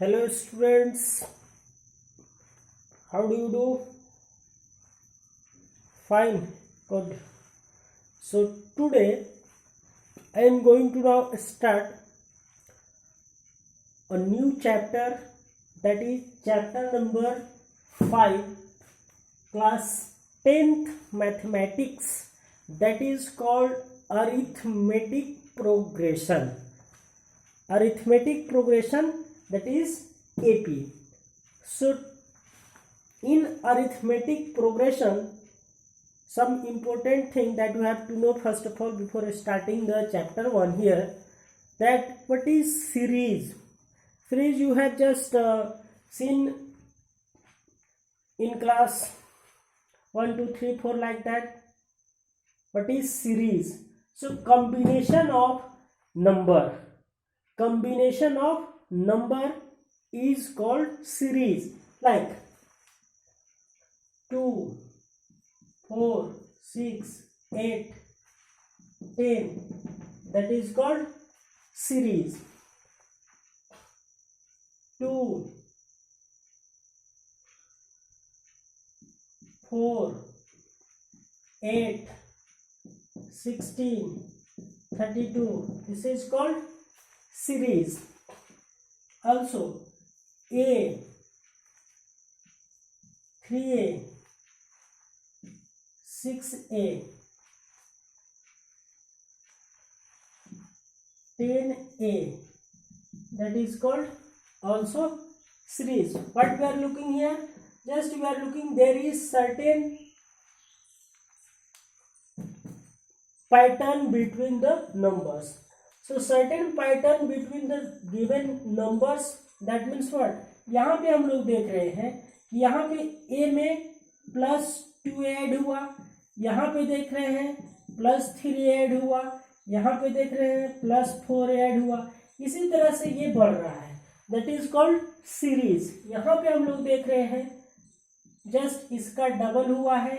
Hello students, how do you do? Fine, good. So today I am going to now start a new chapter, that is chapter number 5, class 10th mathematics, that is called arithmetic progression. Arithmetic progression, that is AP. So in arithmetic progression, some important thing that you have to know first of all before starting the chapter 1 here, that what is series. Series you have just seen in class 1, 2, 3, 4 like that. What is series? So combination of number is called series, like 2, 4, 6, 8, 10, that is called series. 2, 4, 8, 16, 32, this is called series. Also A, 3A, 6A, 10A, that is called also series. What we are looking here? Just we are looking, there is certain pattern between the numbers. So certain pattern between the given numbers, that means what? यहाँ पे हम लोग देख रहे हैं कि यहाँ पे A में +2 ऐड हुआ, यहाँ पे देख रहे हैं +3 ऐड हुआ, यहाँ पे देख रहे हैं +4 ऐड हुआ, इसी तरह से ये बढ़ रहा है, दैट इज कॉल्ड सीरीज. यहाँ पे हम लोग देख रहे हैं जस्ट इसका डबल हुआ है,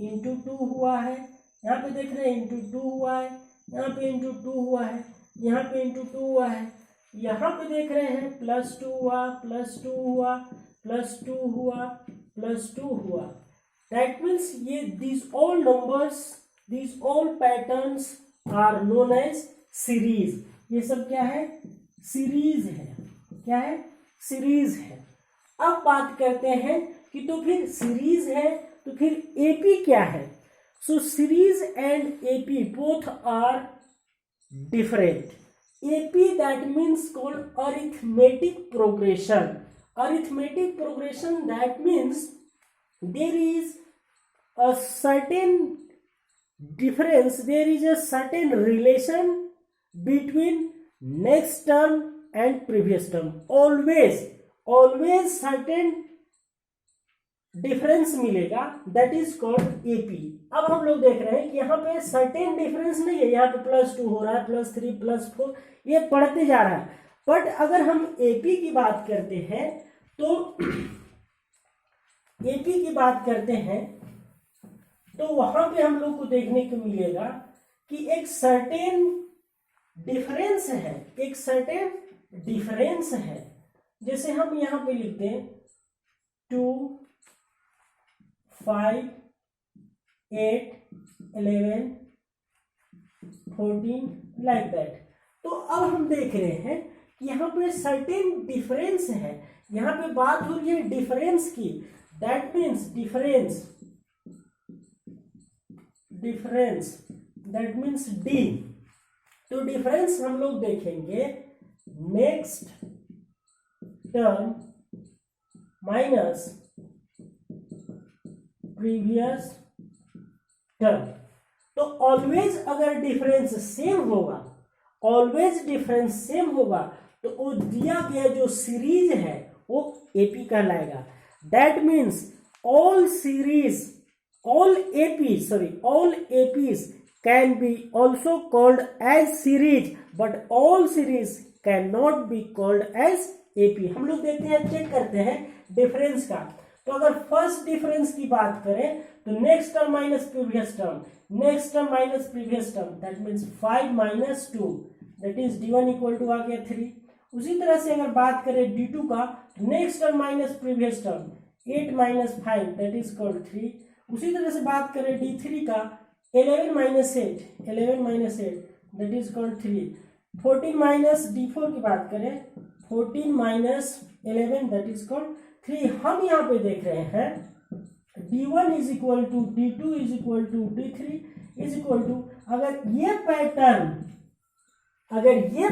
इंटू 2 हुआ है, यहाँ पे देख रहे हैं इंटू 2 हुआ है, यहाँ पे इंटू 2 हुआ है, यहाँ पे इंटू 2 हुआ है, यहाँ पे देख रहे हैं +2 हुआ, +2 हुआ, +2 हुआ, +2 हुआ. दैट मीन्स ये these all numbers, these all patterns are known as series. ये सब क्या है? सीरीज है. क्या है? सीरीज है. अब बात करते हैं कि तो फिर सीरीज है तो फिर एपी क्या है? So series and AP both are different. AP, that means called arithmetic progression. Arithmetic progression, that means there is a certain difference, there is a certain relation between next term and previous term. Always certain difference मिलेगा, that is called AP. अब हम लोग देख रहे हैं कि यहाँ पे सर्टेन डिफरेंस नहीं है, यहाँ पे +2 हो रहा है, +3, +4, ये बढ़ते जा रहा है. बट अगर हम एपी की बात करते हैं तो वहां पे हम लोग को देखने को मिलेगा कि एक सर्टेन डिफरेंस है. जैसे हम यहाँ पे लिखते हैं 2, 5, 8, 11, 14 लाइक दैट. तो अब हम देख रहे हैं कि यहाँ पे सर्टेन डिफरेंस है, यहाँ पे बात हो रही है डिफरेंस की, that means difference, that means D. तो डिफरेंस हम लोग देखेंगे next term minus previous term. तो ऑलवेज अगर डिफरेंस सेम होगा तो वो दिया गया जो सीरीज है वो एपी कहलाएगा. That means all APs can be also called as series, but all series cannot be called as AP. हम लोग देखते हैं, चेक करते हैं डिफरेंस का. तो अगर फर्स्ट डिफरेंस की बात करें तो next term minus previous term, that means 5 - 2, that is D1 = आ गया 3. उसी तरह से अगर बात करें D2 का, next term minus previous term 8 minus 5 that is called 3। उसी तरह से बात करें D3 का, 11 minus 8 that is called 3। 14 minus D4 की बात करें, 14 माइनस 11 दैट इज कॉल्ड 3। हम यहाँ पे देख रहे हैं D1 is equal to D2 is equal to D3 is equal to, अगर ये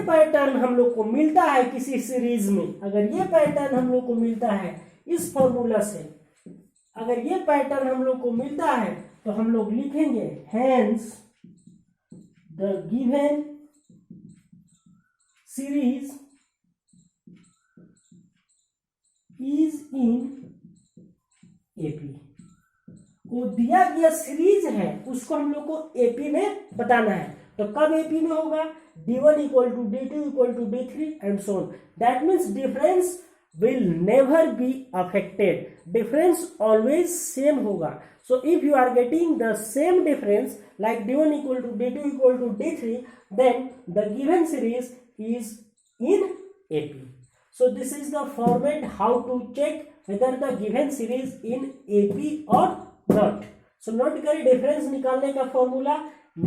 पैटर्न हम लोग को मिलता है किसी सीरीज में, अगर ये पैटर्न हम लोग को मिलता है इस फॉर्मूला से, अगर ये पैटर्न हम लोग को मिलता है तो हम लोग लिखेंगे hence the given series is in AP. वो दिया गया सीरीज है उसको हम लोग को एपी में बताना है, तो कब एपी में होगा, D1 equal to D2 equal to D3 and so on. That means difference will never be affected, difference always same होगा। So if you are getting the same difference like D1 equal to D2 equal to D3, then the given series is in AP. So this is the format how to check whether the given series in AP or not. So note करें difference निकालने का formula,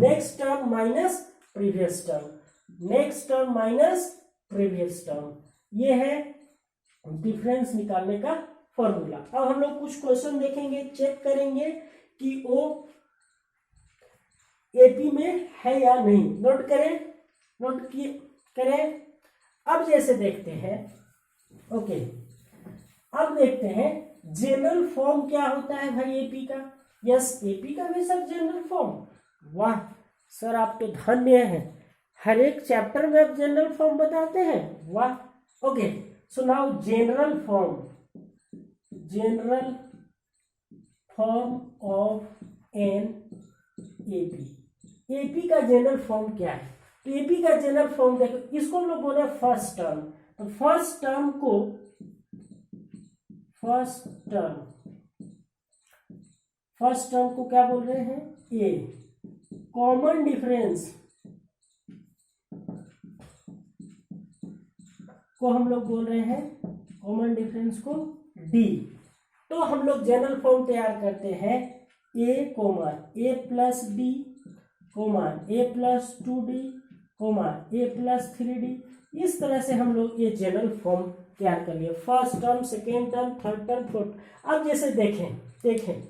next term minus previous term, next term minus previous term, ये है difference निकालने का formula. अब हम लोग कुछ क्वेश्चन देखेंगे, चेक करेंगे कि वो एपी में है या नहीं। नोट करें। अब जैसे देखते हैं, ओके, अब देखते हैं जनरल फॉर्म क्या होता है भाई एपी का। यस, एपी का भी सर जनरल फॉर्म। वाह सर, आप तो धन्य हैं, हर एक चैप्टर में आप जनरल फॉर्म बताते हैं। वाह, okay. So now general form of an AP। AP का जनरल फॉर्म क्या है, तो AP का जनरल फॉर्म देखो, इसको हम लोग बोल रहे हैं फर्स्ट टर्म। तो फर्स्ट टर्म को क्या बोल रहे हैं, A। कॉमन डिफरेंस को हम लोग बोल रहे हैं, कॉमन डिफरेंस को D। तो हम लोग जनरल फॉर्म तैयार करते हैं A plus D, A plus 2D, A plus 3D। इस तरह से हम लोग ये जनरल फॉर्म तैयार कर लिए, first term, second term, third term, fourth. अब जैसे देखें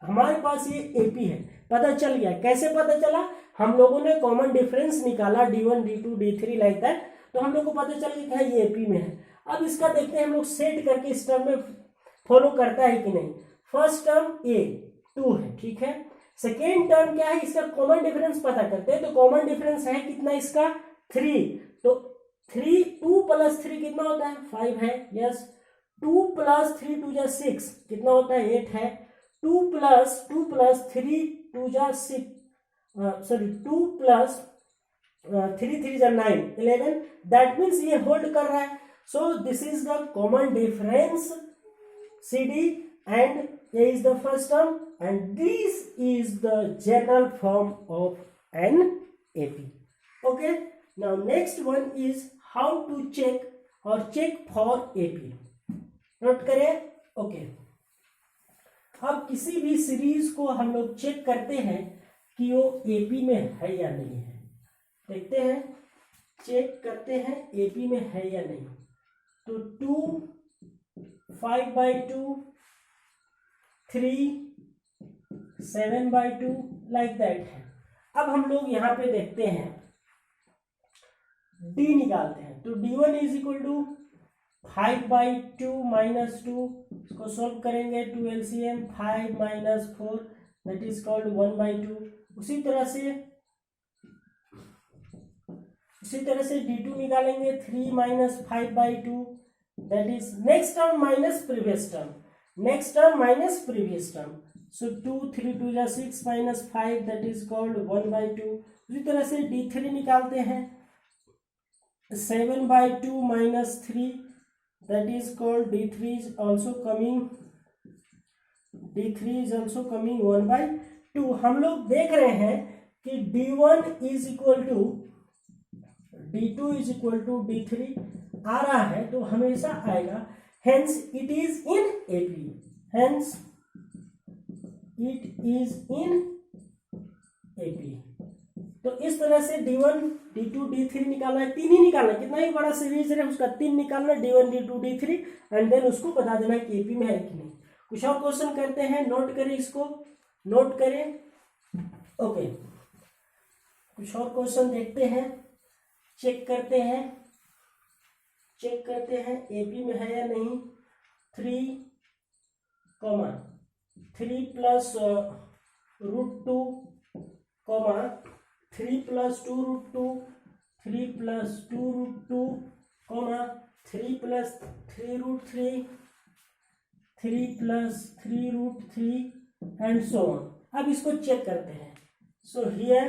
हमारे पास ये एपी है, पता चल गया। कैसे पता चला, हम लोगों ने कॉमन डिफरेंस निकाला D1 D2 D3 like that, तो हम लोग को पता चल गया कि ये एपी में है। अब इसका देखते हैं हम लोग सेट करके इस टर्म में फॉलो करता है कि नहीं। फर्स्ट टर्म A 2 है, ठीक है। सेकेंड टर्म क्या है, इसका कॉमन डिफरेंस पता करते हैं। तो कॉमन डिफरेंस है कितना इसका, 3। तो 2 प्लस 3 कितना होता है, 5 है। यस, 2 प्लस 3 2 जा 6 कितना होता है, 8 है। 2 प्लस 3 2 जा 6, सॉरी 2 प्लस 3 3 जा 9 11। दैट मीन्स ये होल्ड कर रहा है। सो this is the common difference CD and A is the first term and this is the general form of an AP. Okay, now next one is how to check for AP. Note करें, okay. अब किसी भी series को हम लोग check करते हैं कि वो AP में है या नहीं है। देखते हैं, चेक करते हैं AP में है या नहीं। तो 2 5/2, 3 7/2 लाइक दैट है। अब हम लोग यहाँ पे देखते हैं, D निकालते हैं। तो D1 is equal to 5/2 minus 2, इसको सोल्व करेंगे, 2 LCM 5 minus 4 that is called 1/2। उसी तरह से D2 निकालेंगे, 3 minus 5/2 that is next term minus previous term, so 2 3 2 जा 6 minus 5 that is called 1/2। उसी तरह से D3 निकालते हैं, 7/2 minus 3 that is called D3 is also coming 1/2। हम लोग देख रहे हैं कि D1 is equal to D2 is equal to D3 आ रहा है तो हमेशा आएगा, hence it is in AP, hence it is in AP। तो इस तरह से D1 D2 D3 निकालना है, तीन ही निकालना है, कितना ही बड़ा सीरीज है उसका तीन निकालना है, D1 D2 D3 and then उसको बता देना है कि AP में है कि नहीं। कुछ और क्वेश्चन करते हैं, नोट करें, इसको नोट करें। ओके, कुछ और क्वेश्चन देखते हैं, चेक करते हैं AP में है या नहीं। 3 plus √2 3 plus 2 √2 3 plus 2 √2 3 plus 3 √3 3 plus 3 √3 and so on. अब इसको चेक करते हैं। So here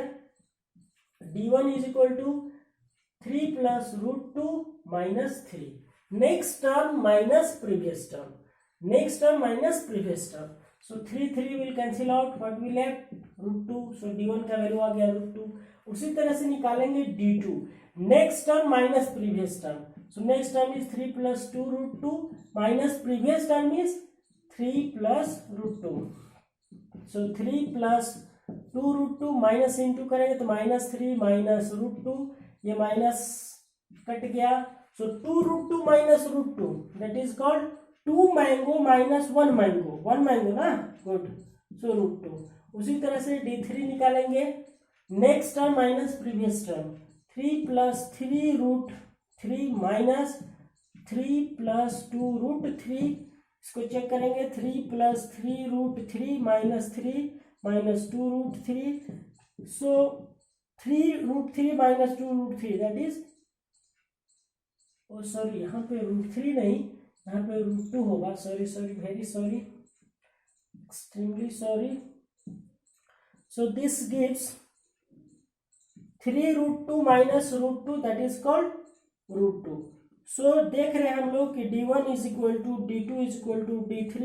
D1 is equal to 3 plus √2 minus 3, next term minus previous term, next term minus previous term. So 3 will cancel out, what will left √2। So D1 का value आ गया √2। उसी तरह से निकालेंगे D2, next term minus previous term. So next term is 3 plus 2 √2 minus previous term is 3 plus √2। So 3 plus 2 √2 minus into करेंगे तो -3 minus √2, ये minus cut गया। सो 2 √2 minus √2 that is called 2 mango minus 1 mango, 1 mango ना, good. सो √2। उसी तरह से D3 निकालेंगे, next term minus previous term, 3 plus 3 √3 minus 3 plus 2 √3, इसको चेक करेंगे, 3 plus 3 √3 minus 3 minus 2 √3। So 3 √3 minus 2 √3 that is, oh sorry यहाँ पे √3 नहीं, यहाँ पे √2 होगा, sorry very sorry, extremely sorry. So this gives 3 √2 minus √2 that is called √2। सो देख रहे हैं हम लोग कि D1 is equal to D2 is equal to D3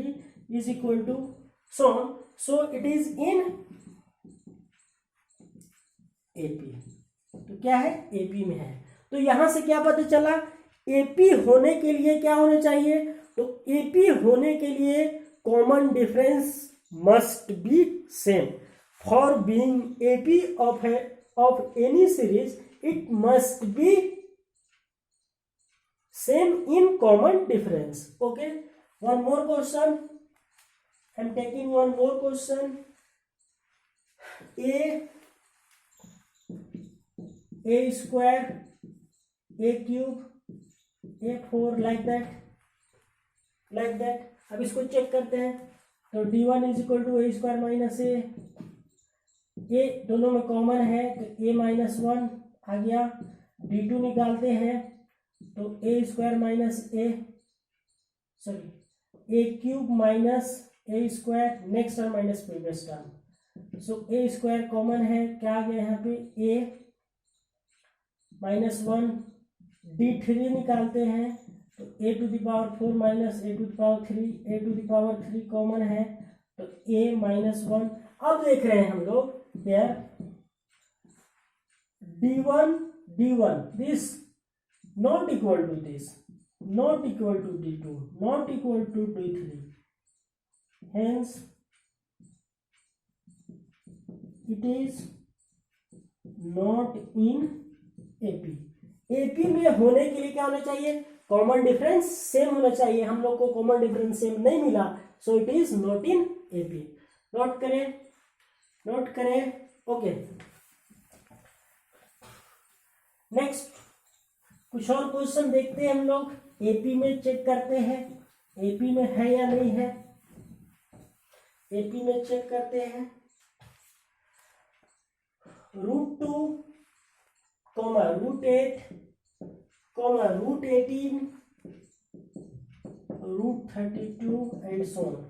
is equal to so it is in AP। तो क्या है, AP में है। तो यहां से क्या पता चला, AP होने के लिए क्या होना चाहिए, तो AP होने के लिए common difference must be same. For being AP of any series it must be same in common difference. Okay, one more question, I'm taking one more question. A square, A cube, A4 like that। अब इसको check करते हैं। तो D1 is equal to A square minus a दोनों में common है तो A minus 1 आ गया। D2 निकालते हैं तो A square minus A cube minus A square, next term minus previous term. So A square common है, क्या आ गया यहाँ पे A माइनस 1। D3 निकालते हैं तो A to the power 4 minus A to the power 3, A to the power 3 common है तो A माइनस 1। अब देख रहे हैं हम लोग here D1 this not equal to this, not equal to D2, not equal to D3, hence it is not in AP में होने के लिए क्या होना चाहिए, कॉमन डिफरेंस सेम होना चाहिए। हम लोग को कॉमन डिफरेंस सेम नहीं मिला, सो it is not in AP। Note करें। ओके, नेक्स्ट कुछ और क्वेश्चन देखते हैं हम लोग। AP में चेक करते हैं AP में है या नहीं है। AP में चेक करते हैं √2, √8, √18, √32 एंड सो ऑन।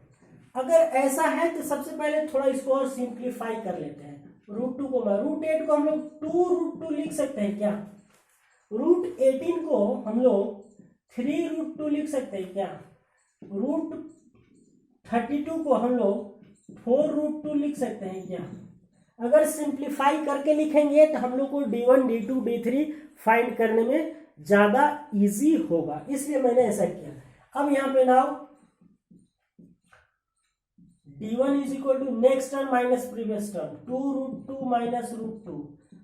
अगर ऐसा है तो सबसे पहले थोड़ा इसको और सिंप्लीफाई कर लेते हैं। √2 को √8 को हम लोग 2 √2 लिख सकते हैं क्या। √18 को हम लोग 3 √2 लिख सकते हैं क्या। √32 को हम लोग 4 √2 लिख सकते हैं क्या। अगर सिंप्लीफाई करके लिखेंगे तो हम लोग को D1 D2 D3 फाइंड करने में ज्यादा इजी होगा, इसलिए मैंने ऐसा किया। अब यहाँ पे now D1 is equal to next term minus previous term 2√2 minus √2,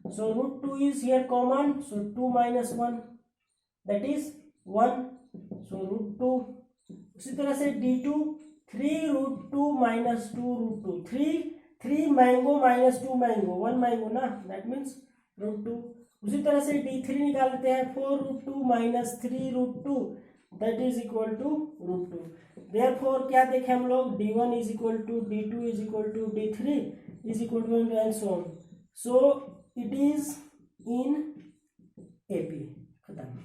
so √2 is here common, so 2 minus 1 that is 1, so √2। उसी तरह से D2 3√2 minus 2√2, 3 mango minus 2 mango, 1 mango ना, दैट मीन्स √2। उसी तरह से D3 निकालते हैं 4√2 minus 3√2 that is equal to √2। Therefore क्या देखें हम लोग, D1 is equal to D2 is equal to D3 is equal to and so on, so it is in AP, खत्म।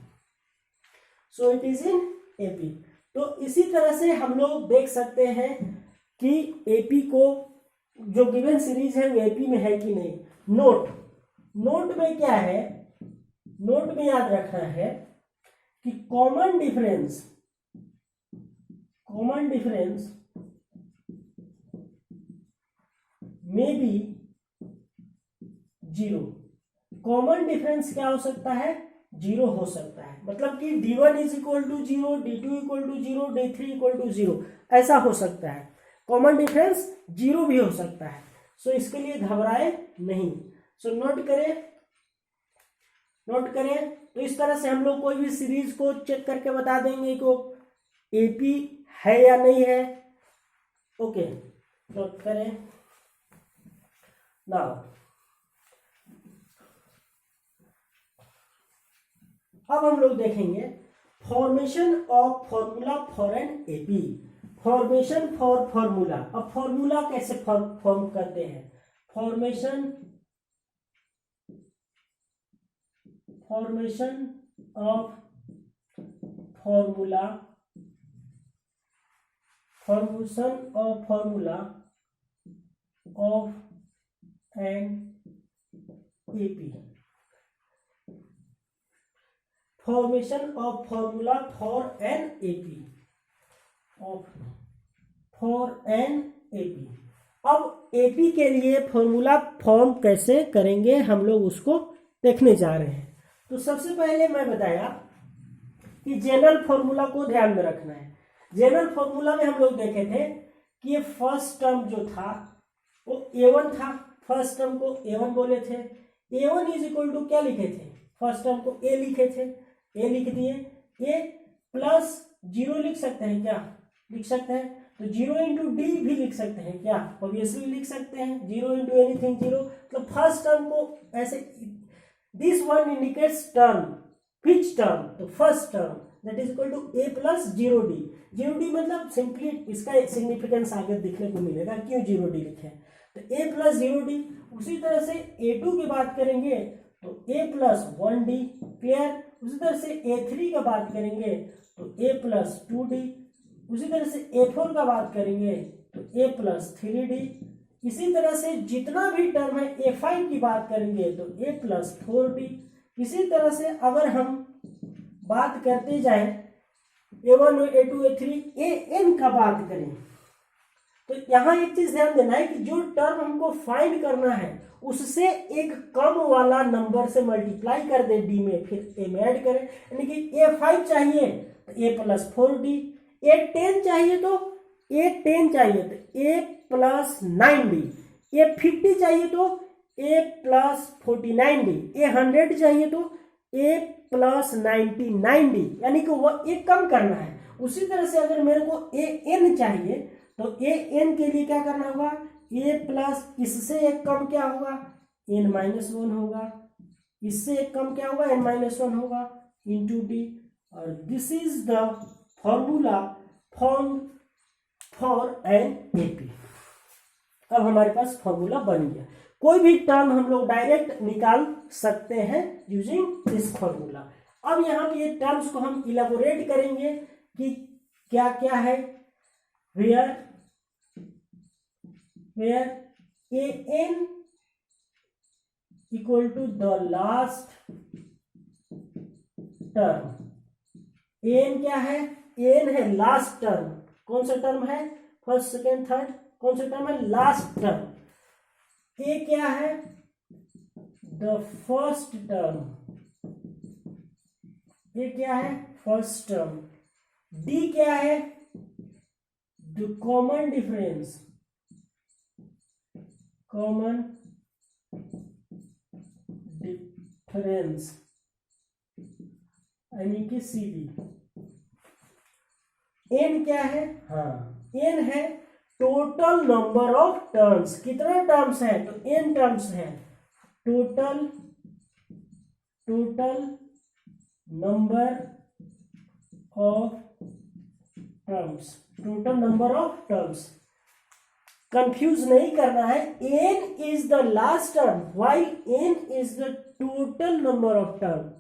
So it is in AP। तो इसी तरह से हम लोग देख सकते हैं कि AP को जो गिवन सीरीज है वो AP में है कि नहीं। नोट में क्या है, नोट में याद रखना है कि कॉमन डिफरेंस में बी 0। कॉमन डिफरेंस क्या हो सकता है, 0 हो सकता है, मतलब कि D1 is equal to 0, D2 equal to 0, D3 equal to 0, ऐसा हो सकता है। कॉमन डिफरेंस 0 भी हो सकता है, सो इसके लिए घबराए नहीं। सो नोट करें। तो इस तरह से हम लोग कोई भी सीरीज को चेक करके बता देंगे कि वो AP है या नहीं है। ओके, नोट करें। नाउ अब हम लोग देखेंगे formation of formula for an AP। Formation for formula. अब फॉर्मूला कैसे फॉर्म करते हैं, formation of formula of an AP। Formation of formula for an AP, अब AP के लिए फॉर्मूला फॉर्म कैसे करेंगे हम लोग उसको देखने जा रहे हैं। तो सबसे पहले मैं बताया कि जनरल फॉर्मूला को ध्यान में रखना है। जनरल फॉर्मूला में हम लोग देखे थे कि ये फर्स्ट टर्म जो था वो A1 था, फर्स्ट टर्म को A1 बोले थे। A1 इज इक्वल टू क्या लिखे थे, फर्स्ट टर्म को A लिखे थे, A लिख दिए। A प्लस 0 लिख सकते हैं क्या, लिख सकते हैं। तो 0 इंटू D भी लिख सकते हैं क्या, ऑब्वियसली लिख सकते हैं। 0 इंटू एनीथिंग 0, मतलब फर्स्ट टर्म को ऐसे, this one indicates term, which term, तो first term that is equal to A plus 0D। 0D मतलब सिंपली इसका सिग्निफिकेंस आगे दिखने को मिलेगा क्यों 0D लिखे, तो A प्लस 0D। उसी तरह से A2 की बात करेंगे तो A प्लस 1D, क्लियर। उसी तरह से A3 की बात करेंगे तो A प्लस 2D। उसी तरह से A4 का बात करेंगे तो A प्लस 3D। इसी तरह से जितना भी टर्म है A5 की बात करेंगे तो A प्लस 4D। इसी तरह से अगर हम बात करते जाए A1 A2 A3 AN का बात करें तो यहाँ एक चीज ध्यान देना है कि जो टर्म हमको फाइंड करना है उससे एक कम वाला नंबर से मल्टीप्लाई कर दे D में, फिर A में ऐड करें। यानी कि A5 चाहिए तो A प्लस 4D, A10 चाहिए तो A प्लस 9D, A50 चाहिए तो A प्लस 49D, A100 चाहिए तो A प्लस 99D, यानी कि वह एक कम करना है। उसी तरह से अगर मेरे को AN चाहिए तो AN के लिए क्या करना होगा, A प्लस इससे एक कम क्या होगा, N माइनस 1 होगा, इससे एक कम क्या होगा, N माइनस 1 होगा इंटू D। और this is the formula form for an AP। अब हमारे पास फॉर्मूला बन गया, कोई भी टर्म हम लोग डायरेक्ट निकाल सकते हैं यूजिंग दिस फॉर्मूला। अब यहाँ पे ये टर्म्स को हम इलेबोरेट करेंगे कि क्या क्या है। Where AN equal to the last term. AN क्या है, AN है लास्ट टर्म। कौन सा टर्म है, फर्स्ट सेकेंड थर्ड, कौन सा टर्म है, लास्ट टर्म। ए क्या है, द फर्स्ट टर्म, ये क्या है, फर्स्ट टर्म। डी क्या है, the common difference, common difference यानी कि सी डी। एन क्या है, हाँ एन है टोटल नंबर ऑफ टर्म्स, कितना टर्म्स है, तो एन टर्म्स है, total number of terms, total number of terms. Confuse नहीं करना है, n is the last term while n is the total number of term.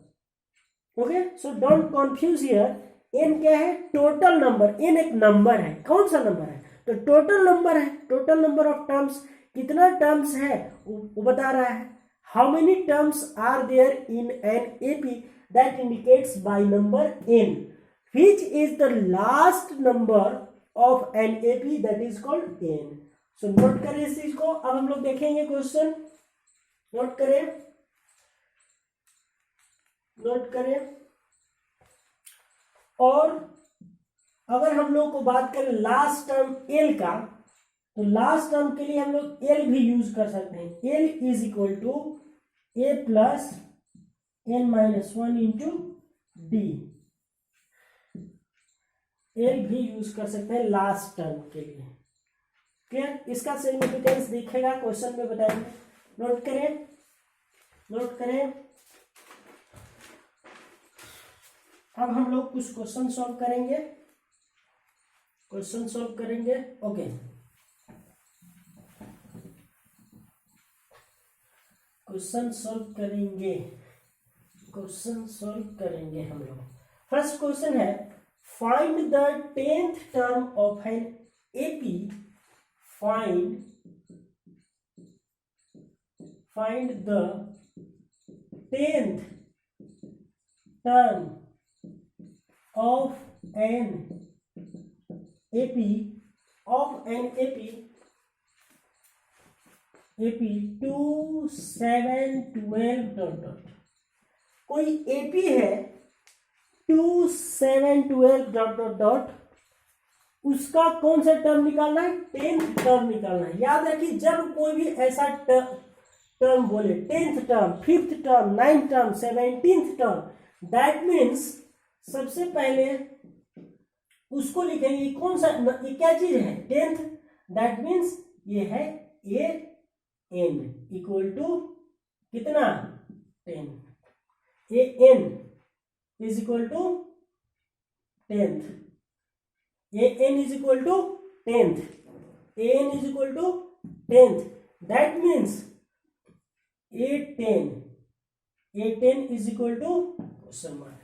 Okay, so don't confuse here. N क्या है, total number, n एक number है, कौन सा number है, तो टोटल नंबर है, टोटल नंबर ऑफ टर्म्स, कितना टर्म्स है वो बता रहा है। How many terms are there in an AP, that indicates by number n, which is the last number of an AP, that is called n. सो note करें इस चीज को। अब हम लोग देखेंगे क्वेश्चन, नोट करें। और अगर हम लोग को बात करें लास्ट टर्म एल का, तो लास्ट टर्म के लिए हम लोग एल भी यूज कर सकते हैं। L is equal to a plus n minus one into d, l भी यूज कर सकते हैं लास्ट टर्म के लिए। क्लियर, इसका सिग्निफिकेंस दिखेगा क्वेश्चन में बताएंगे। नोट करें। अब हम लोग कुछ क्वेश्चन सॉल्व करेंगे, ओके। क्वेश्चन सॉल्व करेंगे हम लोग। फर्स्ट क्वेश्चन है, find the 10th term of an AP, find the 10th term of an AP 2 7 12 dot dot. कोई AP है 2 7 12 डॉट डॉट डॉट, उसका कौन सा टर्म निकालना है, 10th टर्म निकालना है। याद रखिए, जब कोई भी ऐसा टर्म बोले, 10th term, 5th term, 9th term, 17th term, that means सबसे पहले उसको लिखेंगे कौन सा, ये क्या चीज है, 10th, दैट मीन्स ये है ए एन इक्वल टू कितना, 10, a n is equal to 10th, a n is equal to 10th, a n is equal to 10th, that means a 10 is equal to question mark,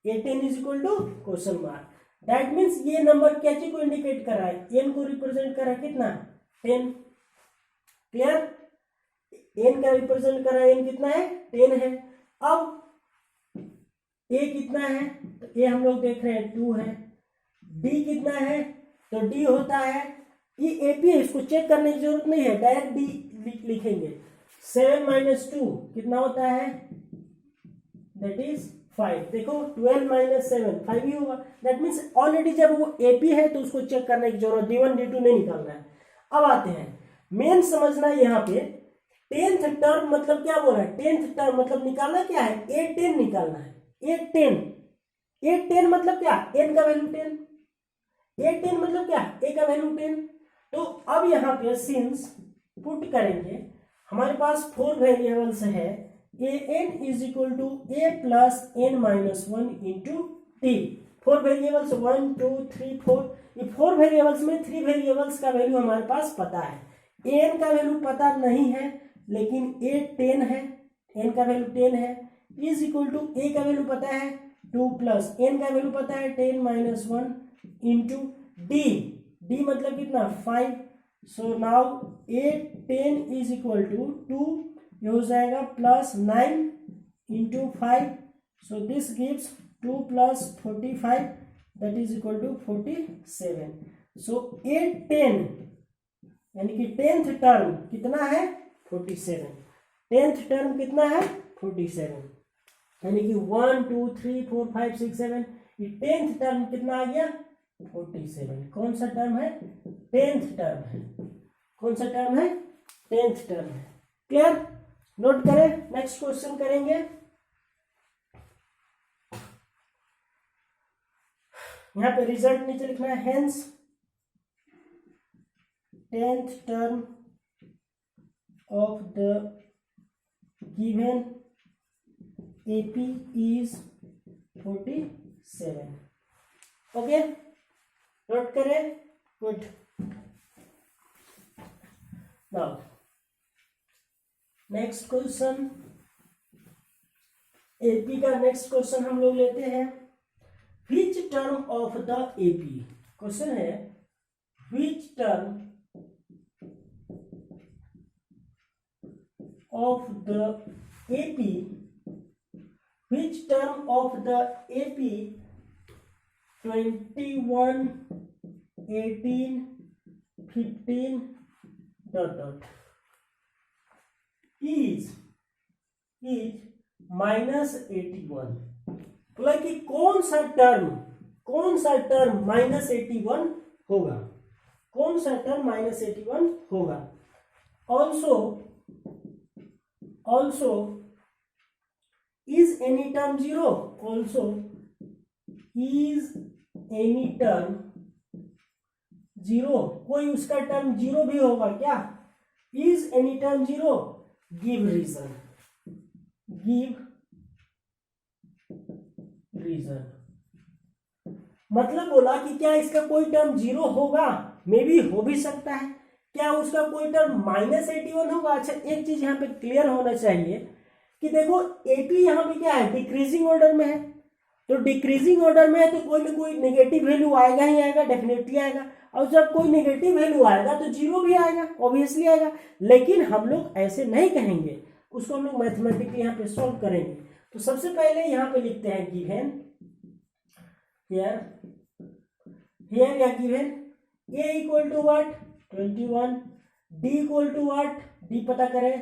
A10 is equal to question mark. That means ये number क्या चीज को indicate कर रहा है, N को represent कर रहा है कितना, 10। क्लियर, एन का रिप्रेजेंट कर रहा है, एन कितना है, 10 है। अब ए कितना है, तो ए हम लोग देख रहे हैं 2 है। डी कितना है, तो डी होता है, ये एपी है, इसको चेक करने की जरूरत नहीं है, डायरेक्ट डी लिखेंगे। 7 माइनस 2 कितना होता है, दैट इज 5। देखो 12 माइनस 7 5 ही होगा, दैट मीन्स ऑलरेडी जब वो एपी है तो उसको चेक करने की जरूरत, D1 D2 नहीं निकालना है। अब आते हैं मेन समझना है, यहाँ पे 10th टर्म मतलब क्या बोल रहा है, 10th टर्म मतलब निकालना क्या है, A10 निकालना है। A10 मतलब क्या, n का वैल्यू 10, A10 मतलब क्या, a का वैल्यू 10। तो अब यहाँ पे सिंस पुट करेंगे, हमारे पास 4 वेरिएबल्स है, a n is equal to a plus n minus 1 into t. 4 variables 1 2 3 4, ये 4 वेरिएबल्स में 3 वेरिएबल्स का वैल्यू हमारे पास पता है, एन का वैल्यू पता नहीं है, लेकिन ए 10 है, एन का वैल्यू 10 है, इज इक्वल टू ए का वैल्यू पता है 2 प्लस एन का वैल्यू पता है 10 माइनस 1 इंटू डी मतलब कितना 5। So now a 10 is equal to 2, ये हो जाएगा plus 9 into 5, so this gives 2 plus 45 that is equal to 47। So A10 यानी कि 10th टर्म कितना है 47, 10th टर्म कितना है 47, यानी कि 1 2 3 4 5 6 7, ये 10th टर्म कितना आ गया 47। कौन सा टर्म है 10th टर्म है, कौन सा टर्म है 10th टर्म है। क्लियर, नोट करें, नेक्स्ट क्वेश्चन करेंगे। यहां पे रिजल्ट नीचे लिखना है, hence 10th term of the given AP is 47। Okay, note करें, good. Now next question, AP का नेक्स्ट क्वेश्चन हम लोग लेते हैं। Which term of the AP, question है which term of the AP, which term of the AP 21 18 15 is -81। बोला कि कौन सा टर्म -81 होगा, कौन सा टर्म -81 होगा। Also is any term 0, also is any term 0, कोई उसका टर्म 0 भी होगा क्या, is any term 0, give reason, मतलब बोला कि क्या इसका कोई टर्म 0 होगा, मे बी हो भी सकता है, क्या उसका कोई टर्म -81 होगा। अच्छा, एक चीज यहाँ पे क्लियर होना चाहिए कि देखो AP यहाँ पे क्या है डिक्रीजिंग ऑर्डर में है, तो डिक्रीजिंग ऑर्डर में है तो कोई ना कोई नेगेटिव वैल्यू आएगा ही आएगा, डेफिनेटली आएगा, और जब कोई नेगेटिव वैल्यू आएगा तो 0 भी आएगा, ऑब्वियसली आएगा। लेकिन हम लोग ऐसे नहीं कहेंगे, उसको हम लोग मैथमेटिकली यहाँ पे सॉल्व करेंगे। तो सबसे पहले यहाँ पे लिखते हैं गिवन, हियर या given A equal to what 21, D equal to what, D पता करें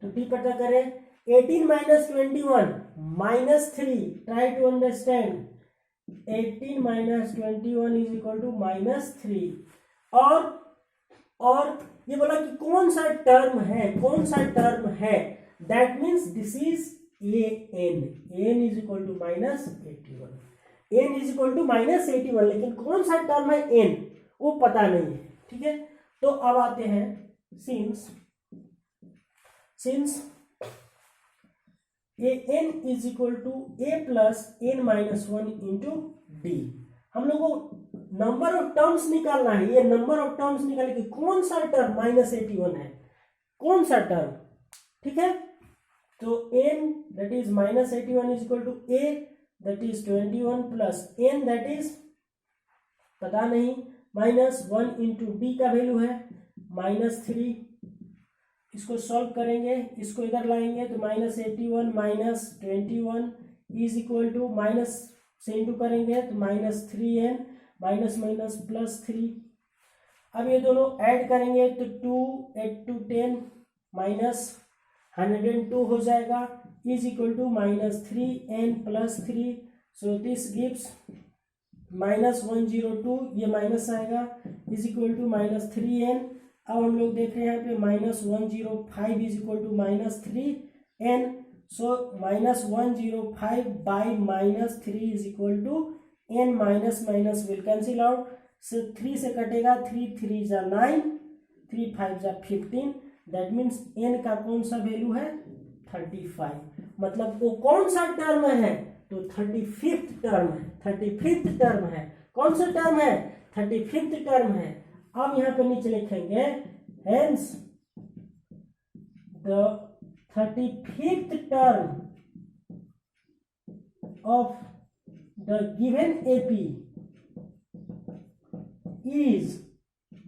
तो D पता करें 18 minus 21 minus 3, try to understand, 18 minus 21 is equal to -3। और ये बोला कि कौन सा टर्म है, that means this is an is equal to -81, n is equal to -81, लेकिन कौन सा टर्म है n वो पता नहीं है, ठीक है। तो अब आते हैं since an is equal to a plus n minus 1 into d, हम लोग को नंबर ऑफ टर्म्स निकालना है। ये नंबर ऑफ टर्म्स निकाले कि कौन सा टर्म -81 है, कौन सा टर्म, ठीक है। तो n that is -81 is equal to a that is 21 plus n that is पता नहीं -1 into d का वैल्यू है -3। इसको सॉल्व करेंगे, इसको इधर लाएंगे तो -81 minus 21 is equal to minus से इंटू करेंगे तो -3n माइनस +3। अब ये दोनों ऐड करेंगे तो 2 8 2 10 -102 हो जाएगा, is equal to -3n +3, so this gives -102, ये माइनस आएगा, इज इक्वल टू -3n। अब हम लोग देख रहे हैं यहाँ पे -105 is equal to -3n, so -105 by -3 is equal to n, minus will cancel out, so 3 से कटेगा, 3 3 जा 9, 3 5 जा 15, दैट मीन्स n का कौन सा वैल्यू है 35, मतलब वो कौन सा टर्म है तो 35th टर्म है, 35th टर्म है, कौन सा टर्म है 35th टर्म है। अब यहाँ पे नीचे लिखेंगे hence the 35th term of the given AP is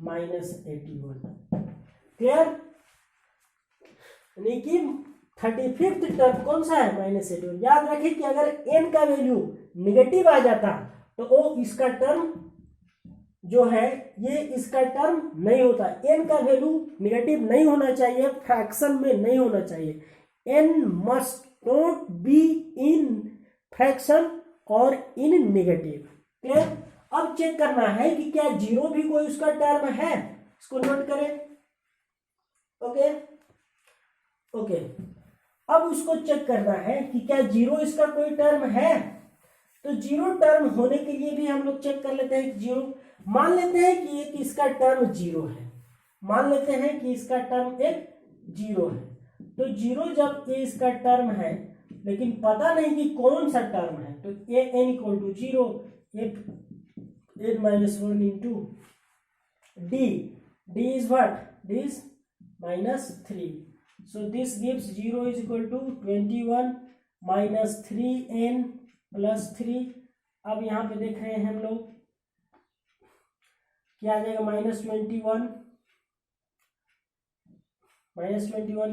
-81। Clear, यानी कि 35th टर्म कौन सा है -81। याद रखिए कि अगर n का वैल्यू निगेटिव आ जाता तो वो इसका टर्म जो है ये इसका टर्म नहीं होता, n का वैल्यू निगेटिव नहीं होना चाहिए, फ्रैक्शन में नहीं होना चाहिए। n must not be in fraction और इन निगेटिव। क्लियर? अब चेक करना है कि क्या जीरो भी कोई उसका टर्म है, इसको नोट करें। ओके ओके, अब उसको चेक करना है कि क्या जीरो इसका कोई टर्म है। तो जीरो टर्म होने के लिए भी हम लोग चेक कर लेते हैं। जीरो मान लेते हैं कि एक इसका टर्म जीरो है, मान लेते हैं कि इसका टर्म एक जीरो है। तो जीरो जब ये इसका टर्म है लेकिन पता नहीं कि कौन सा टर्म है, तो a n equal to zero, at minus one into d, d is what, d is -3, so this gives 0 is equal to 21 minus 3n plus 3। अब यहाँ पे देख रहे हैं हम लोग क्या आ जाएगा, -21,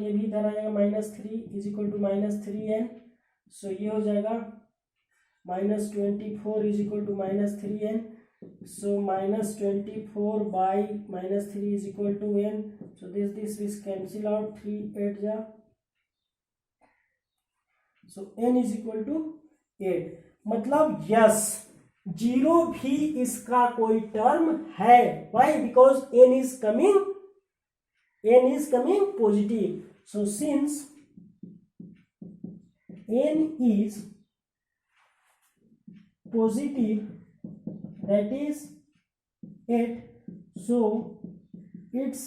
ये भी इधर आ जाएगा, -3 इज इक्वल टू -3n, सो ये हो जाएगा -24 is equal to -3n, so -24 by -3 is equal to n, so this is cancel out, 3 8 जा, so n is equal to 8। मतलब यस, जीरो भी इसका कोई टर्म है। Why? Because n is coming positive, so since n is positive, that is 8, so its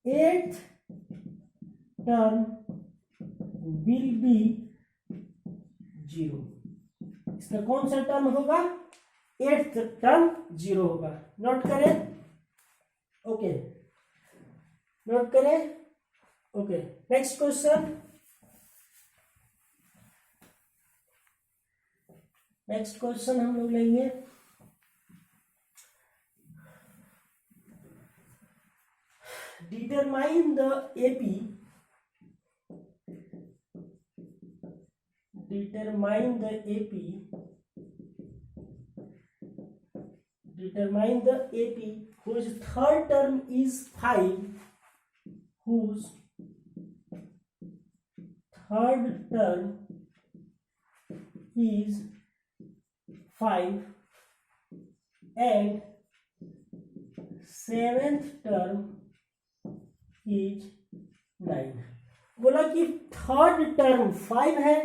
8th term will be 0। इसका कौन सा term होगा, 8th टर्म 0 होगा। नोट करें, ओके, नोट करें, okay. Next question, next question हम लोग लेंगे determine the AP, determine the AP whose third term is 5, whose third term is 5 and seventh term is 9। बोला कि थर्ड टर्म 5 है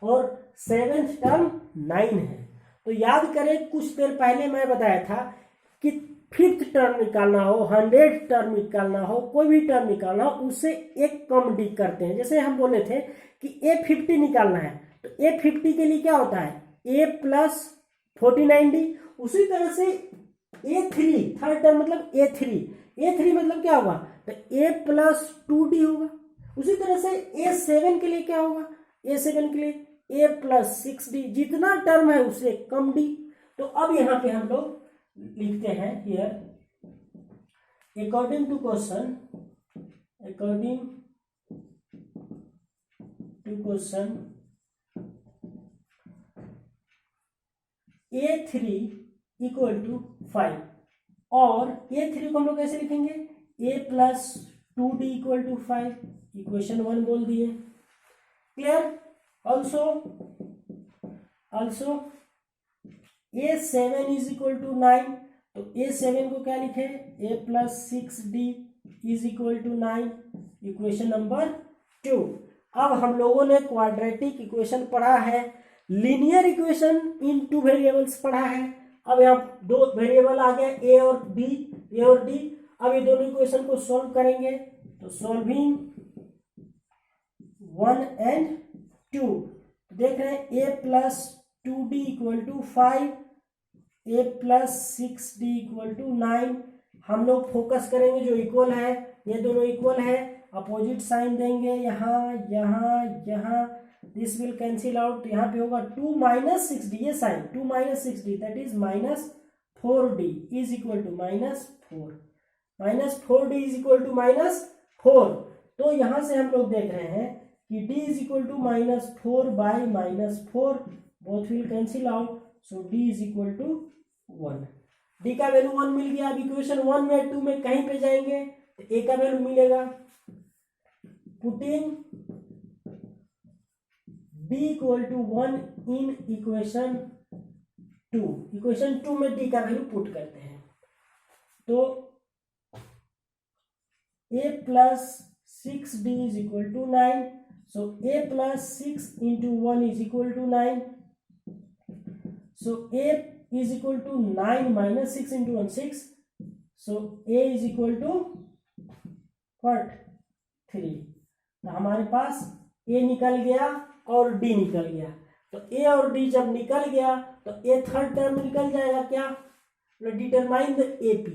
और सेवेंथ टर्म 9 है। तो याद करें, कुछ देर पहले मैं बताया था कि फिफ्थ टर्म निकालना हो, 100 टर्म निकालना हो, कोई भी टर्म निकालना हो, उससे एक कम डी करते हैं। जैसे हम बोले थे कि A50 निकालना है, तो A50 के लिए क्या होता है, A प्लस 49D। उसी तरह से A3 थर्ड टर्म मतलब A3 मतलब क्या होगा, तो A प्लस 2D होगा। उसी तरह से A7 के लिए क्या होगा, A7 के लिए A प्लस 6D, जितना टर्म है उससे कम D। तो अब यहाँ पे हम लोग लिखते हैं हियर, according to question A3 equal to 5, और A3 को हम लोग कैसे लिखेंगे, A plus 2D equal to 5, equation 1 बोल दिए। Clear? Also A7 is equal to 9, तो A7 को क्या लिखे, A plus 6D is equal to 9, equation number 2। अब हम लोगों ने क्वाड्रेटिक इक्वेशन पढ़ा है, लीनियर इक्वेशन इन 2 वेरिएबल्स पढ़ा है। अब यहाँ 2 वेरिएबल आ गए, A और D। अब ये दोनों इक्वेशन को सॉल्व करेंगे, तो सॉल्विंग 1 and 2, देख रहे हैं A plus 2D equal to 5, A plus 6D equal to 9। हम लोग फोकस करेंगे जो इक्वल है, ये दोनों इक्वल है, अपोजिट साइन देंगे यहाँ, दिस विल कैंसिल आउट, यहाँ पे होगा 2 माइनस 6D, ये sign 2 minus 6D that is -4D is equal to -4, -4D is equal to -4। तो यहां से हम लोग देख रहे हैं कि D is equal to -4 by -4, both will cancel out, so D is equal to 1। D का वैल्यू 1 मिल गया। अब इक्वेशन 1 में 2 में कहीं पे जाएंगे तो ए का वैल्यू मिलेगा। Putting d equal to 1 in equation 2, equation 2 में डी का वैल्यू पुट करते हैं तो a plus 6d is equal to 9. So a plus 6 into 1 is equal to 9. So a is equal to 9 minus 6 into 1, 6. So a is equal to what? 3. तो हमारे पास a निकल गया और d निकल गया। तो a और d जब निकल गया तो a थर्ड टर्म निकल जाएगा। क्या? डिटरमाइन द एपी,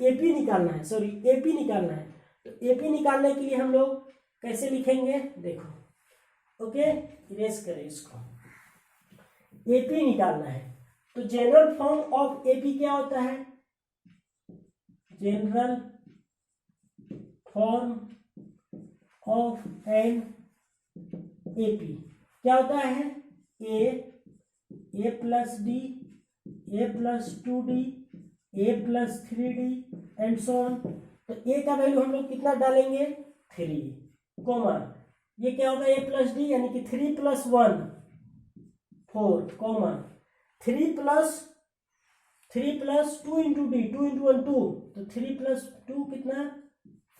एपी निकालना है, सॉरी एपी निकालना है। तो एपी निकालने के लिए हम लोग कैसे लिखेंगे देखो। ओके, इरेज करें इसको। एपी निकालना है तो जनरल फॉर्म ऑफ एपी क्या होता है? General form of an AP क्या होता है? A plus d, a plus 2d, a plus 3d and so on. तो ए का वैल्यू हम लोग कितना डालेंगे? 3, कॉमा ये क्या होगा? ए प्लस डी यानी कि 3 + 1 4, कॉमा 3 + 2 इंटू डी, 2 इंटू 1 2, तो 3 + 2 कितना?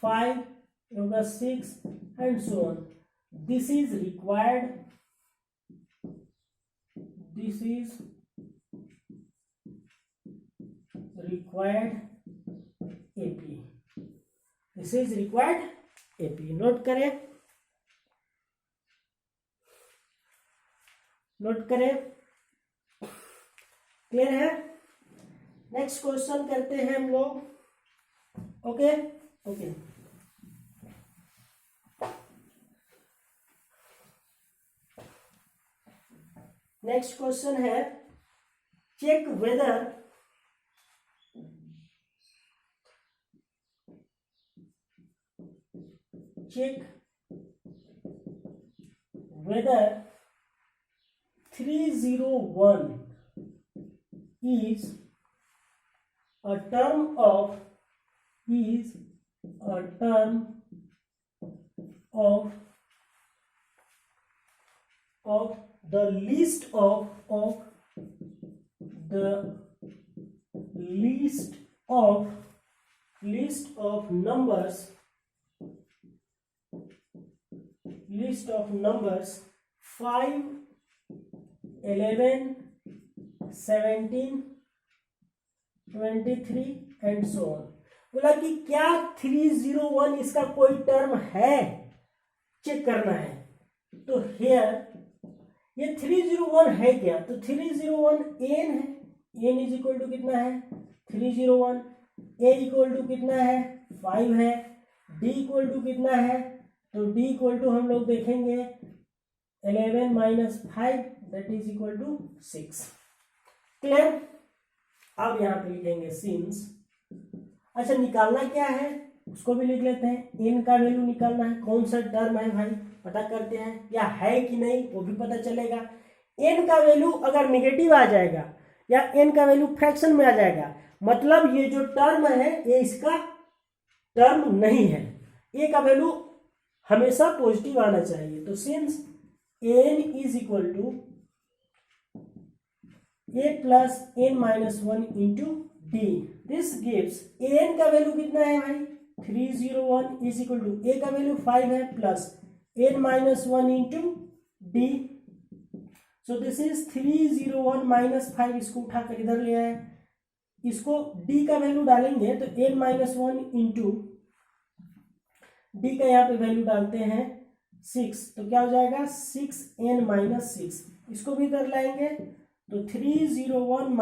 5 होगा 6 and so on. This is required, this is required AP, this is required AP. Note करें, नोट करें, क्लियर है? नेक्स्ट क्वेश्चन करते हैं हम लोग। ओके ओके, नेक्स्ट क्वेश्चन है check whether whether 301 is a term of the list of numbers 5, 11, 17, 23 and so on. बोला कि क्या 301 इसका कोई टर्म है, चेक करना है। तो हेयर ये 301 है क्या? तो 301 एन है, एन इज इक्वल टू कितना है? 301। ए इक्वल टू कितना है? 5 है। डी इक्वल टू कितना है? तो डी इक्वल टू हम लोग देखेंगे 11 - 5 that is equal to 6। Clear? अब यहाँ पे लिखेंगे सिंस। अच्छा, निकालना क्या है उसको भी लिख लेते हैं। एन का वैल्यू निकालना है, कौन सा टर्म है भाई पता करते हैं, या है कि नहीं वो भी पता चलेगा। एन का वैल्यू अगर नेगेटिव आ जाएगा या एन का वैल्यू फ्रैक्शन में आ जाएगा, मतलब ये जो टर्म है ये इसका टर्म नहीं है। ए का वैल्यू हमेशा पॉजिटिव आना चाहिए। तो since n is equal to a plus n minus 1 into d, this gives n का वैल्यू कितना है भाई? 301 इज इक्वल टू ए का वैल्यू 5 है plus n minus 1 into d. So this is 301 - 5, इसको उठाकर इधर ले आए, इसको डी का वैल्यू डालेंगे तो एन माइनस 1 इंटू डी का यहाँ पे वैल्यू डालते हैं 6, तो क्या हो जाएगा? 6n - 6। इसको भी इधर लाएंगे तो 301 -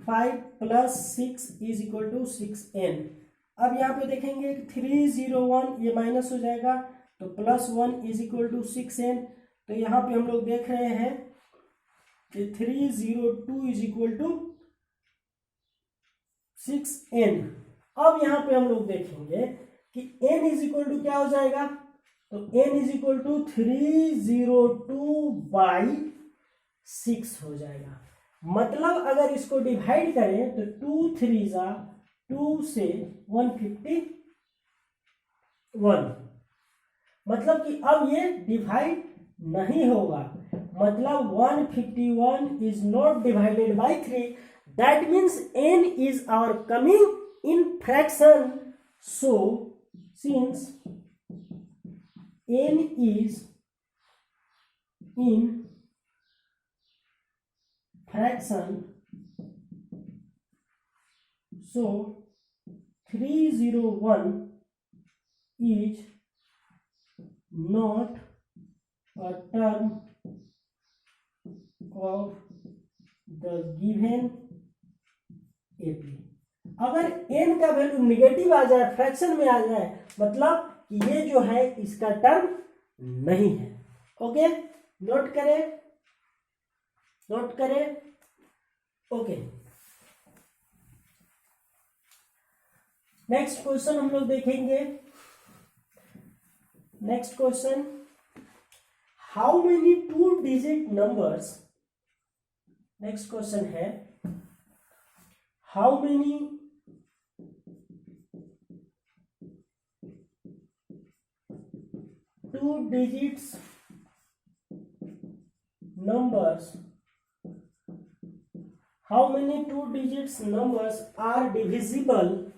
5 plus 6 is equal to 6n। अब यहाँ पे देखेंगे 301 ये माइनस हो जाएगा तो plus 1 is equal to 6n। तो यहाँ पे हम लोग देख रहे हैं कि 302 इज इक्वल टू 6n। अब यहाँ पे हम लोग देखेंगे कि n इज इक्वल टू क्या हो जाएगा? तो n इज इक्वल टू 302/6 हो जाएगा। मतलब अगर इसको डिवाइड करें तो 2 3 जा 2 से 151, मतलब कि अब ये डिवाइड नहीं होगा, मतलब 151 is not divided by 3, that means n is our coming in fraction, so since n is in fraction, so 301 is not a term of the given AP. अगर n का वैल्यू निगेटिव आ जाए, fraction में आ जाए, मतलब कि ये जो है इसका टर्म नहीं है। ओके, नोट करें, नोट करें। ओके, नेक्स्ट क्वेश्चन हम लोग देखेंगे। Next question, how many 2 digit numbers, next question है how many 2 digits numbers, how many 2 digits numbers are divisible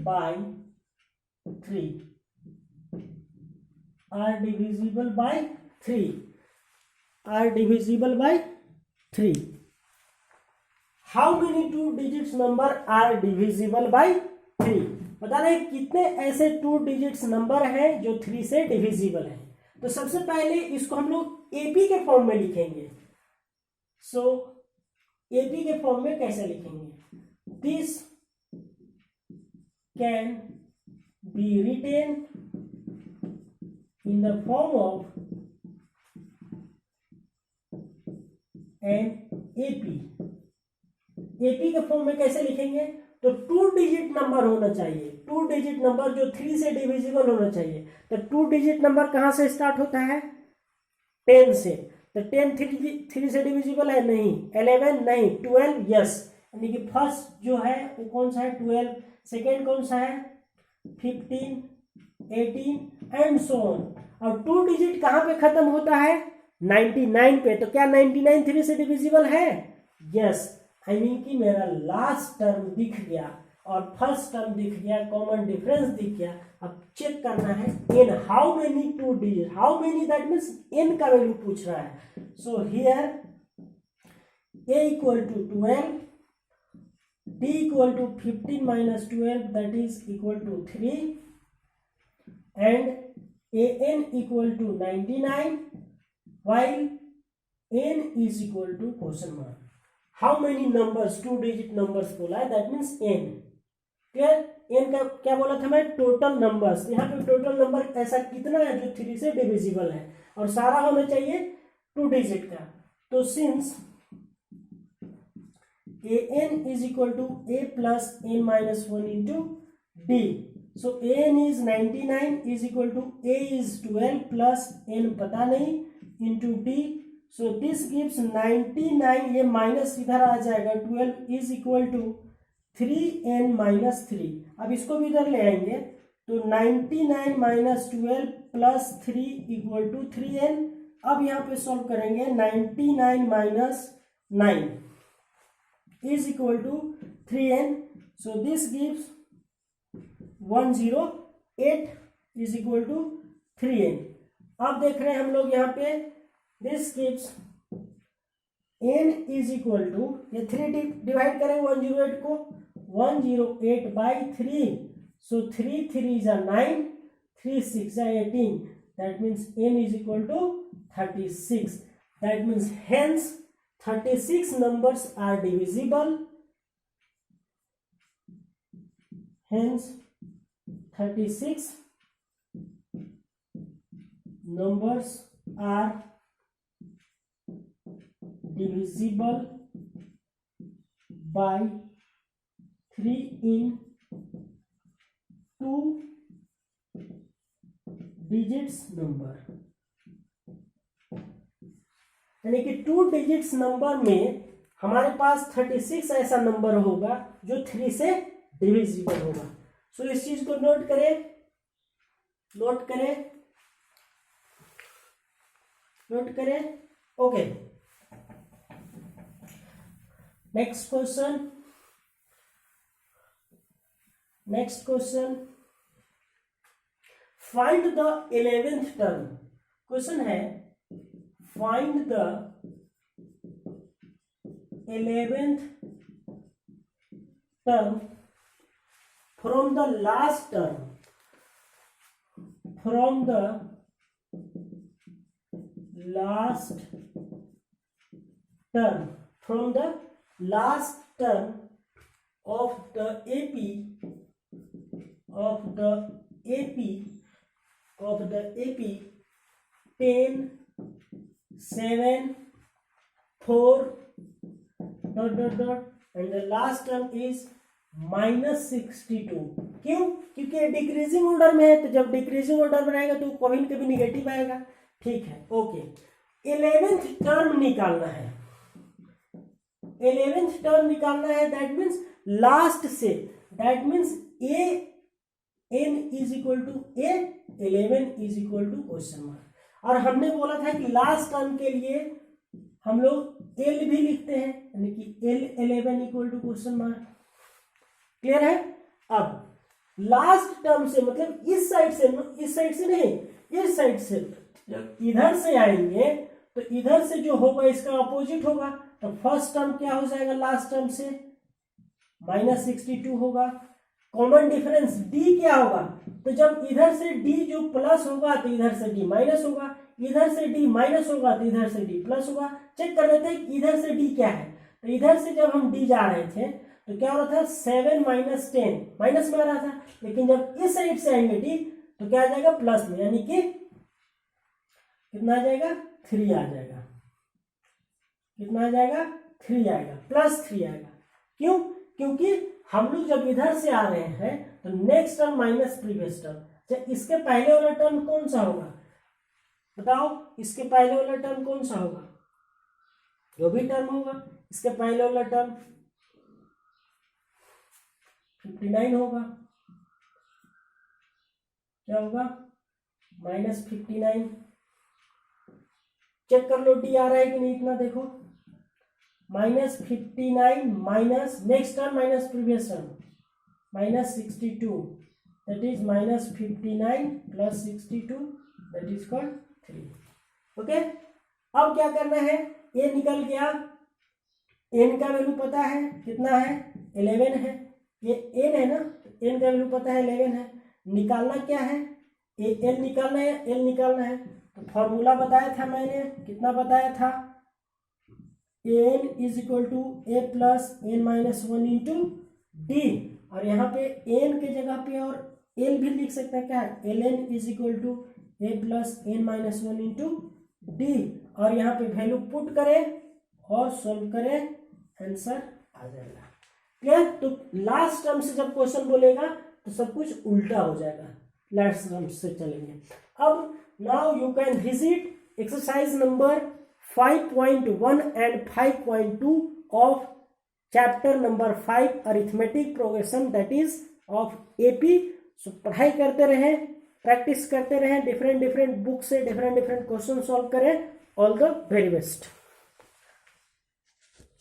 by 3, are divisible by 3, are divisible by 3. How many 2 digits number are divisible by 3? बता रहे कितने ऐसे 2 digits number हैं जो 3 से divisible हैं। तो सबसे पहले इसको हम लोग एपी के फॉर्म में लिखेंगे। सो एपी के फॉर्म में कैसे लिखेंगे? This can be written in the form of an AP. AP के फॉर्म में कैसे लिखेंगे? तो 2 डिजिट नंबर होना चाहिए, 2 डिजिट नंबर जो 3 से डिविजिबल होना चाहिए। तो 2 डिजिट नंबर कहां से स्टार्ट होता है? 10 से। तो 10 3 से डिविजिबल है? नहीं। 11 नहीं। 12 यस, यानी कि फर्स्ट जो है वो कौन सा है? 12। सेकेंड कौन सा है? 15, 18 एंड सो ऑन। और 2 डिजिट कहां पे खत्म होता है? 99 पे। तो क्या 99 3 से डिविजिबल है? यस, आई मीन कि मेरा लास्ट टर्म दिख गया और फर्स्ट टर्म दिख गया, कॉमन डिफरेंस दिख गया। अब चेक करना है n, how many 2 digit, how many that means n का वैल्यू पूछ रहा है। So here a equal to 12, d equal to 15 minus 12 that is equal to 3 and an equal to 99 while n is equal to question mark. How many numbers, 2 digit numbers बोला है, that means n। Clear? n का क्या बोला था मैं? Total numbers. यहाँ पे total number ऐसा कितना है जो 3 से डिविजिबल है और सारा होना चाहिए 2 डिजिट का। तो since an is equal to a plus n minus 1 into d, so an is 99 is equal to a is 12 plus n पता नहीं into d, so this gives 99, ये माइनस इधर आ जाएगा, 12 is equal to 3n minus 3। अब इसको भी इधर ले आएंगे तो 99 minus 12 plus 3 equal to 3n। अब यहाँ पे सॉल्व करेंगे, 99 minus 9 is equal to 3n, so this gives 108 is equal to 3n। अब देख रहे हैं हम लोग यहाँ पे, this gives n is equal to, ये 3 डिवाइड करेंगे 108 को, 108 by 3, so 3 3 is a 9, 3 6 is a 18, that means n is equal to 36, that means hence 36 numbers are divisible, hence 36 numbers are divisible by 3 in 2 digits number, यानी कि 2 digits number में हमारे पास 36 ऐसा number होगा जो 3 से डिविजिबल होगा। सो इस चीज को नोट करें, नोट करें, नोट करें। Okay, next question, next question, find the 11th term. Question है find the 11th term from the last term, from the last term, from the last term of the AP, of the AP, of the AP 10 7 4 dot dot dot and the last term is -62। क्यों? क्योंकि decreasing order में है, तो जब decreasing order में आएगा तो कभी न कभी निगेटिव आएगा। ठीक है, ओके। 11th टर्म निकालना है, 11th टर्म निकालना है, दैट मीन्स लास्ट से, that means a n is equal to a 11 is equal to question mark. और हमने बोला था कि लास्ट टर्म के लिए हम लोग एल भी लिखते हैं, यानी कि l 11 equal to question mark. Clear है? अब लास्ट टर्म से मतलब इस साइड से, इस साइड से नहीं, इस साइड से, जब इधर से आएंगे तो इधर से जो होगा इसका अपोजिट होगा। तो फर्स्ट टर्म क्या हो जाएगा लास्ट टर्म से? -62 होगा। कॉमन डिफरेंस डी क्या होगा? तो जब इधर से डी जो प्लस होगा तो इधर से डी माइनस होगा, इधर से डी माइनस होगा तो इधर से डी प्लस होगा। चेक कर लेते हैं इधर से डी क्या है। तो इधर से जब हम डी जा रहे थे तो क्या हो रहा था? 7 - 10 माइनस में आ रहा था, लेकिन जब इस साइड से आएंगे डी तो क्या आ जाएगा? प्लस में, यानी कि कितना आ जाएगा? 3 आ जाएगा। कितना आ जाएगा? 3 आएगा, +3 आएगा। क्यों? क्योंकि हम लोग जब इधर से आ रहे हैं तो next term minus previous term, इसके पहले वाला टर्म कौन सा होगा? बताओ, इसके पहले वाला टर्म कौन सा होगा? जो भी टर्म होगा, इसके पहले वाला टर्म 59 होगा। क्या होगा? -59। चेक कर लो डी आ रहा है कि नहीं, इतना देखो। -59 minus next term minus previous term -62, that is -59 + 62, that is called 3। Okay, अब क्या करना है? ए निकल गया, एन का वैल्यू पता है कितना है? 11 है। ये एन है ना, एन का वैल्यू पता है 11 है। निकालना क्या है? एल निकालना है, एल निकालना है। तो फॉर्मूला बताया था मैंने, कितना बताया था? n is equal to a + n - 1 into d. और यहाँ पे n के जगह पे और l भी लिख सकते हैं, क्या है? ln is equal to a + n - 1 into d. और यहाँ पे वैल्यू पुट करें और सोल्व करें, आंसर आ जाएगा। क्लियर? तो लास्ट टर्म से जब क्वेश्चन बोलेगा तो सब कुछ उल्टा हो जाएगा, लास्ट टर्म से चलेंगे। अब now you can visit exercise number 5.1 and 5.2 of chapter number 5 arithmetic progression, that is of AP। सो पढ़ाई करते रहें, प्रैक्टिस करते रहें, डिफरेंट बुक से डिफरेंट क्वेश्चन सॉल्व करें। All the very best.